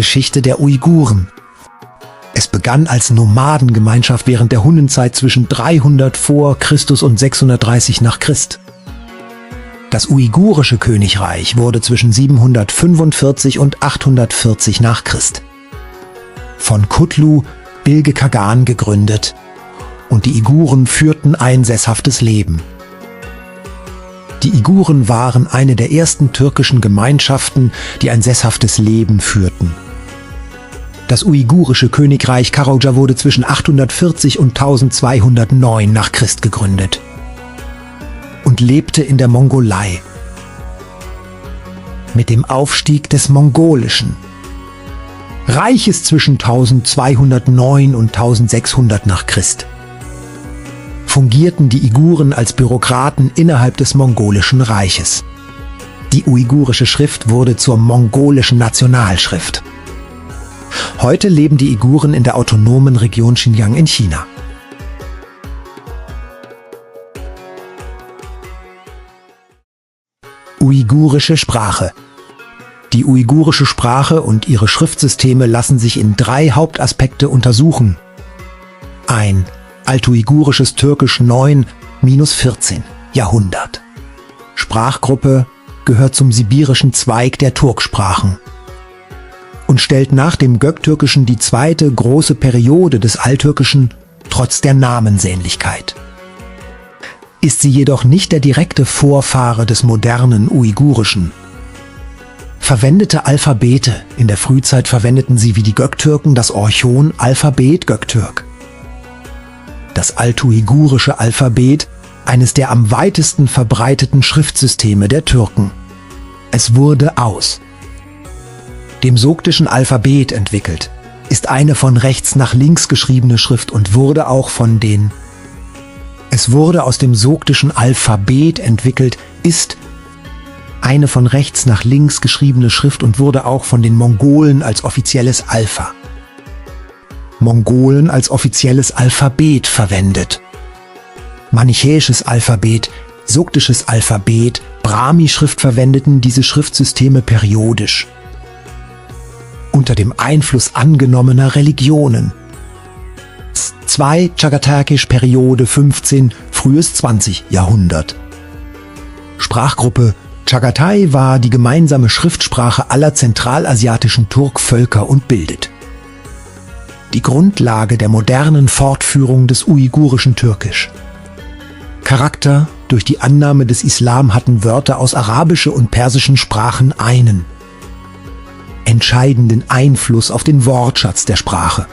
Geschichte der Uiguren. Es begann als Nomadengemeinschaft während der Hunnenzeit zwischen 300 vor Christus und 630 nach Christ. Das uigurische Königreich wurde zwischen 745 und 840 nach Christ von Kutlu Bilge Kaghan gegründet, und die Uiguren führten ein sesshaftes Leben. Die Uiguren waren eine der ersten türkischen Gemeinschaften, die ein sesshaftes Leben führten. Das uigurische Königreich Karaca wurde zwischen 840 und 1209 nach Christ gegründet und lebte in der Mongolei. Mit dem Aufstieg des Mongolischen Reiches zwischen 1209 und 1600 nach Christ fungierten die Uiguren als Bürokraten innerhalb des mongolischen Reiches. Die uigurische Schrift wurde zur mongolischen Nationalschrift. Heute leben die Uiguren in der autonomen Region Xinjiang in China. Uigurische Sprache. Die uigurische Sprache und ihre Schriftsysteme lassen sich in 3 Hauptaspekte untersuchen. Ein altuigurisches Türkisch 9-14 Jahrhundert. Sprachgruppe gehört zum sibirischen Zweig der Turksprachen und stellt nach dem Göktürkischen die zweite große Periode des Alttürkischen trotz der Namensähnlichkeit. Ist sie jedoch nicht der direkte Vorfahre des modernen Uigurischen. Verwendete Alphabete. In der Frühzeit verwendeten sie wie die Göktürken das Orchon-Alphabet Göktürk. Das altuigurische Alphabet, eines der am weitesten verbreiteten Schriftsysteme der Türken. Es wurde aus dem soktischen Alphabet entwickelt, ist eine von rechts nach links geschriebene Schrift und wurde auch von den Es wurde aus dem soktischen Alphabet entwickelt, ist eine von rechts nach links geschriebene Schrift und wurde auch von den Mongolen als offizielles Alpha. Mongolen als offizielles Alphabet verwendet. Manichäisches Alphabet, soktisches Alphabet, Brahmi-Schrift verwendeten diese Schriftsysteme periodisch. Unter dem Einfluss angenommener Religionen. 2 Chagatakisch Periode 15, frühes 20. Jahrhundert. Sprachgruppe Chagatai war die gemeinsame Schriftsprache aller zentralasiatischen Turkvölker und bildet die Grundlage der modernen Fortführung des uigurischen Türkisch. Charakter: durch die Annahme des Islam hatten Wörter aus arabischen und persischen Sprachen einen entscheidenden Einfluss auf den Wortschatz der Sprache.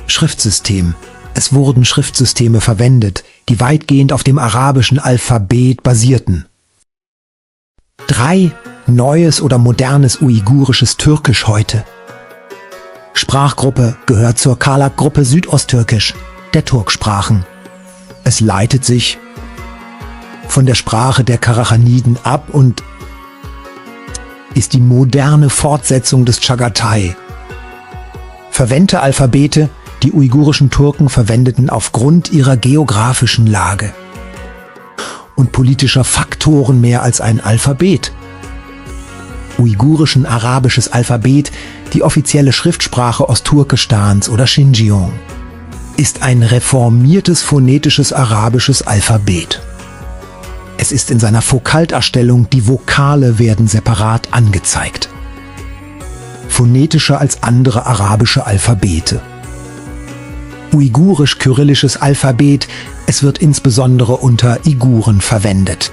Schriftsystem: es wurden Schriftsysteme verwendet, die weitgehend auf dem arabischen Alphabet basierten. 3 neues oder modernes uigurisches Türkisch heute. Sprachgruppe gehört zur Kalak-Gruppe Südosttürkisch, der Turksprachen. Es leitet sich von der Sprache der Karachaniden ab und ist die moderne Fortsetzung des Chagatai. Verwendete Alphabete: die uigurischen Turken verwendeten aufgrund ihrer geografischen Lage und politischer Faktoren mehr als ein Alphabet. Uigurischen arabisches Alphabet, die offizielle Schriftsprache Ostturkestans oder Xinjiang, ist ein reformiertes phonetisches arabisches Alphabet. Es ist in seiner Fokalterstellung, die Vokale werden separat angezeigt. Phonetischer als andere arabische Alphabete. Uigurisch-kyrillisches Alphabet, es wird insbesondere unter Uiguren verwendet,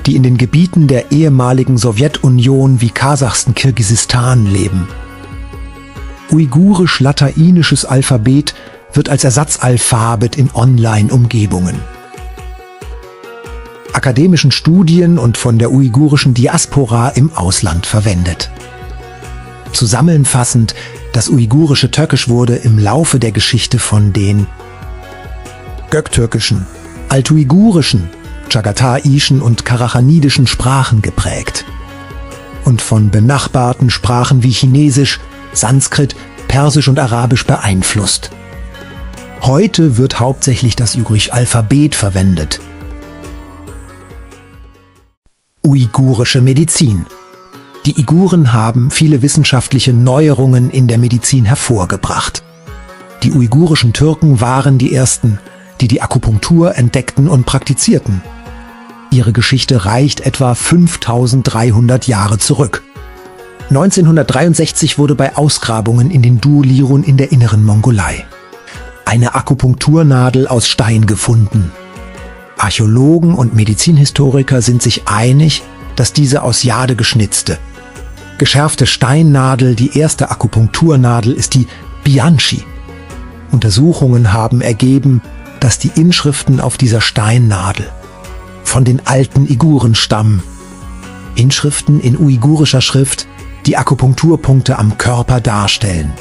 die in den Gebieten der ehemaligen Sowjetunion wie Kasachstan, Kirgisistan leben. Uigurisch-lateinisches Alphabet wird als Ersatzalphabet in Online-Umgebungen, akademischen Studien und von der uigurischen Diaspora im Ausland verwendet. Zusammenfassend: das uigurische Türkisch wurde im Laufe der Geschichte von den göktürkischen, altuigurischen, chagataischen und karachanidischen Sprachen geprägt und von benachbarten Sprachen wie Chinesisch, Sanskrit, Persisch und Arabisch beeinflusst. Heute wird hauptsächlich das uigurische Alphabet verwendet. Uigurische Medizin. Die Uiguren haben viele wissenschaftliche Neuerungen in der Medizin hervorgebracht. Die uigurischen Türken waren die ersten, die die Akupunktur entdeckten und praktizierten. Ihre Geschichte reicht etwa 5300 Jahre zurück. 1963 wurde bei Ausgrabungen in den Duolirun in der inneren Mongolei eine Akupunkturnadel aus Stein gefunden. Archäologen und Medizinhistoriker sind sich einig, dass diese aus Jade geschnitzte, geschärfte Steinnadel die erste Akupunkturnadel ist, die Bianchi. Untersuchungen haben ergeben, dass die Inschriften auf dieser Steinnadel von den alten Uiguren stammen. Inschriften in uigurischer Schrift, die Akupunkturpunkte am Körper darstellen,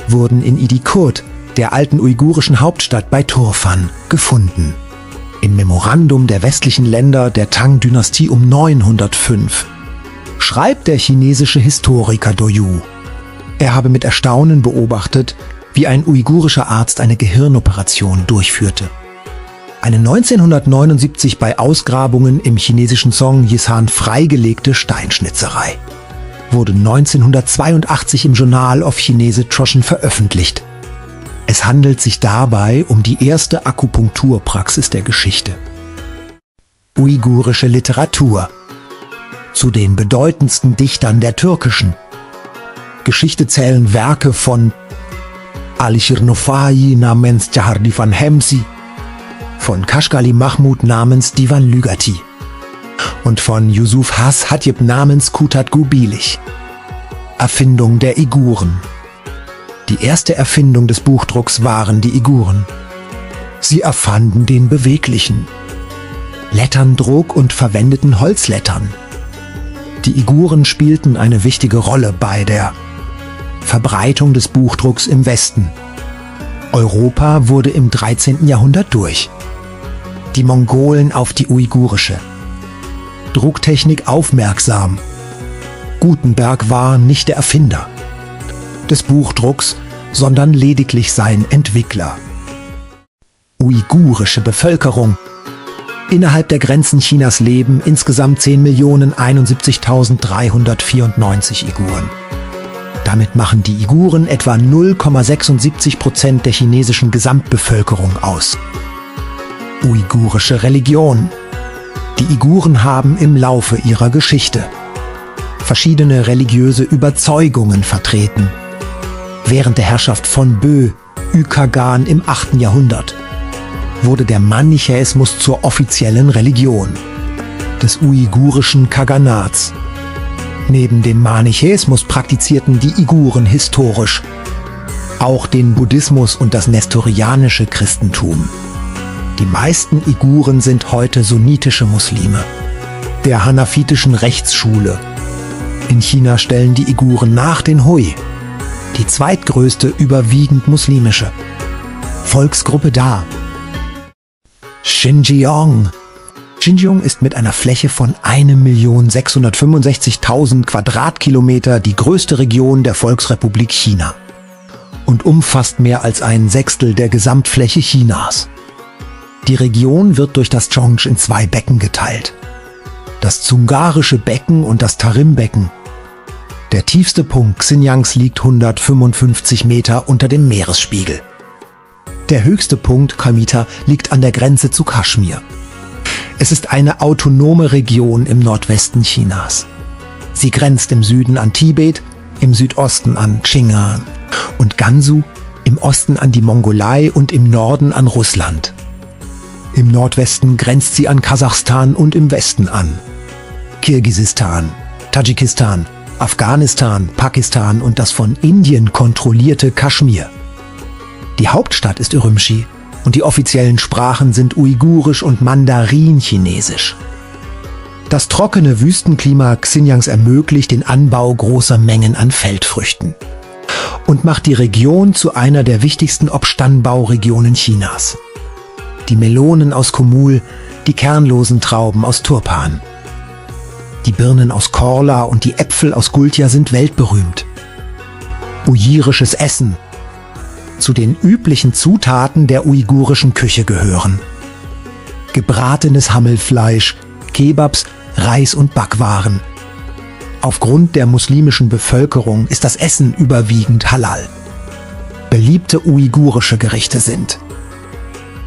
wurden in Idikut, der alten uigurischen Hauptstadt bei Turfan, gefunden. Im Memorandum der westlichen Länder der Tang-Dynastie um 905 schreibt der chinesische Historiker Do Yu, er habe mit Erstaunen beobachtet, wie ein uigurischer Arzt eine Gehirnoperation durchführte. Eine 1979 bei Ausgrabungen im chinesischen Song Yisan freigelegte Steinschnitzerei wurde 1982 im Journal of Chinese Troschen veröffentlicht. Es handelt sich dabei um die erste Akupunkturpraxis der Geschichte. Uigurische Literatur. Zu den bedeutendsten Dichtern der türkischen Geschichte zählen Werke von Ali Shirnofai namens Cahar Divan Hemsi, von Kashgali Mahmud namens Divan Lügati und von Yusuf Has Hatib namens Kutat Gubilich. Erfindung der Uiguren. Die erste Erfindung des Buchdrucks waren die Uiguren. Sie erfanden den beweglichen Letterndruck und verwendeten Holzlettern. Die Uiguren spielten eine wichtige Rolle bei der Verbreitung des Buchdrucks im Westen. Europa wurde im 13. Jahrhundert durch die Mongolen auf die uigurische Drucktechnik aufmerksam. Gutenberg war nicht der Erfinder des Buchdrucks, sondern lediglich sein Entwickler. Uigurische Bevölkerung. Innerhalb der Grenzen Chinas leben insgesamt 10.071.394 Uiguren. Damit machen die Uiguren etwa 0,76% der chinesischen Gesamtbevölkerung aus. Uigurische Religion. Die Uiguren haben im Laufe ihrer Geschichte verschiedene religiöse Überzeugungen vertreten. Während der Herrschaft von Bö, Ü-Kagan im 8. Jahrhundert, wurde der Manichäismus zur offiziellen Religion des uigurischen Kaganats. Neben dem Manichäismus praktizierten die Uiguren historisch auch den Buddhismus und das nestorianische Christentum. Die meisten Uiguren sind heute sunnitische Muslime der hanafitischen Rechtsschule. In China stellen die Uiguren nach den Hui die zweitgrößte überwiegend muslimische Volksgruppe dar. Xinjiang. Xinjiang ist mit einer Fläche von 1.665.000 Quadratkilometer die größte Region der Volksrepublik China und umfasst mehr als 1/6 der Gesamtfläche Chinas. Die Region wird durch das Zhongzh in 2 Becken geteilt: das Tsungarische Becken und das Tarim-Becken. Der tiefste Punkt Xinjiangs liegt 155 Meter unter dem Meeresspiegel. Der höchste Punkt Kamita liegt an der Grenze zu Kaschmir. Es ist eine autonome Region im Nordwesten Chinas. Sie grenzt im Süden an Tibet, im Südosten an Xinjiang und Gansu, im Osten an die Mongolei und im Norden an Russland. Im Nordwesten grenzt sie an Kasachstan und im Westen an Kirgisistan, Tadschikistan, Afghanistan, Pakistan und das von Indien kontrollierte Kaschmir. Die Hauptstadt ist Urumqi und die offiziellen Sprachen sind Uigurisch und Mandarin-Chinesisch. Das trockene Wüstenklima Xinjiangs ermöglicht den Anbau großer Mengen an Feldfrüchten und macht die Region zu einer der wichtigsten Obstannbauregionen Chinas. Die Melonen aus Kumul, die kernlosen Trauben aus Turpan, die Birnen aus Korla und die Äpfel aus Gultia sind weltberühmt. Uigurisches Essen. Zu den üblichen Zutaten der uigurischen Küche gehören gebratenes Hammelfleisch, Kebabs, Reis und Backwaren, Aufgrund der muslimischen Bevölkerung ist das Essen überwiegend halal. Beliebte uigurische Gerichte sind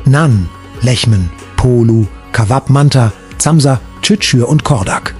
Naan, Lechmen, Polu, Kawab Manta, Zamsa, Tschütschür und Kordak.